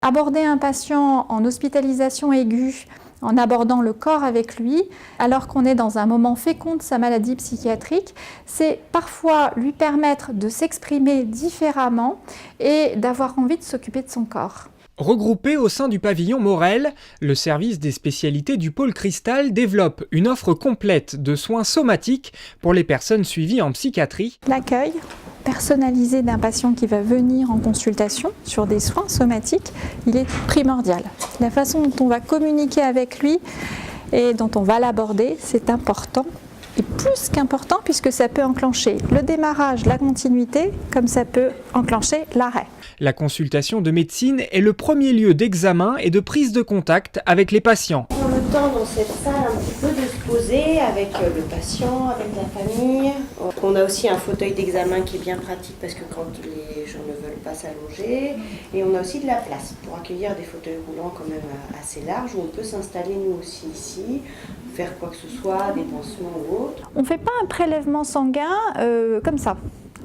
Aborder un patient en hospitalisation aiguë, en abordant le corps avec lui, alors qu'on est dans un moment fécond de sa maladie psychiatrique, c'est parfois lui permettre de s'exprimer différemment et d'avoir envie de s'occuper de son corps. Regroupé au sein du pavillon Morel, le service des spécialités du pôle Cristal développe une offre complète de soins somatiques pour les personnes suivies en psychiatrie. L'accueil personnalisé d'un patient qui va venir en consultation sur des soins somatiques, il est primordial. La façon dont on va communiquer avec lui et dont on va l'aborder, c'est important. Et plus qu'important puisque ça peut enclencher le démarrage, la continuité, comme ça peut enclencher l'arrêt. La consultation de médecine est le premier lieu d'examen et de prise de contact avec les patients. On prend le temps dans cette salle un petit peu de se poser avec le patient, avec la famille. On a aussi un fauteuil d'examen qui est bien pratique parce que quand les gens ne veulent pas s'allonger. Et on a aussi de la place pour accueillir des fauteuils roulants quand même assez larges où on peut s'installer nous aussi ici, faire quoi que ce soit, des pansements ou autre. On ne fait pas un prélèvement sanguin comme ça.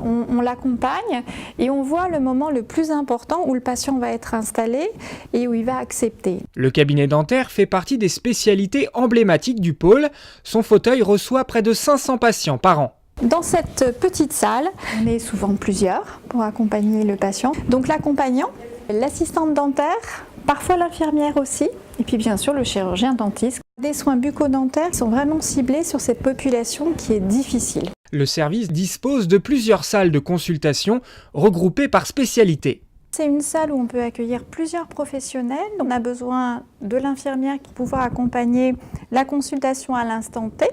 On l'accompagne et on voit le moment le plus important où le patient va être installé et où il va accepter. Le cabinet dentaire fait partie des spécialités emblématiques du pôle. Son fauteuil reçoit près de 500 patients par an. Dans cette petite salle, on est souvent plusieurs pour accompagner le patient. Donc l'accompagnant, l'assistante dentaire, parfois l'infirmière aussi, et puis bien sûr le chirurgien dentiste. Des soins bucco-dentaires sont vraiment ciblés sur cette population qui est difficile. Le service dispose de plusieurs salles de consultation regroupées par spécialité. C'est une salle où on peut accueillir plusieurs professionnels. On a besoin de l'infirmière pour pouvoir accompagner la consultation à l'instant T,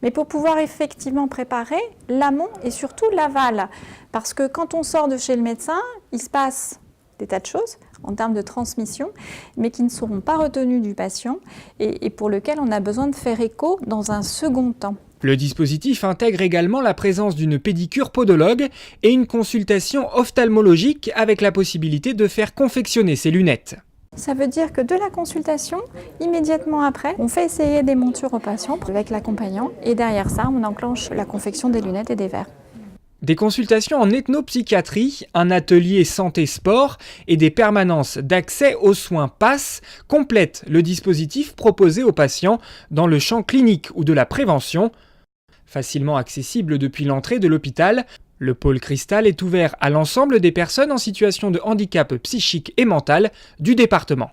mais pour pouvoir effectivement préparer l'amont et surtout l'aval. Parce que quand on sort de chez le médecin, il se passe des tas de choses en termes de transmission, mais qui ne seront pas retenues du patient et pour lequel on a besoin de faire écho dans un second temps. Le dispositif intègre également la présence d'une pédicure podologue et une consultation ophtalmologique avec la possibilité de faire confectionner ses lunettes. Ça veut dire que de la consultation, immédiatement après, on fait essayer des montures aux patients avec l'accompagnant et derrière ça, on enclenche la confection des lunettes et des verres. Des consultations en ethnopsychiatrie, un atelier santé-sport et des permanences d'accès aux soins PASS complètent le dispositif proposé aux patients dans le champ clinique ou de la prévention. Facilement accessible depuis l'entrée de l'hôpital, le pôle Cristal est ouvert à l'ensemble des personnes en situation de handicap psychique et mental du département.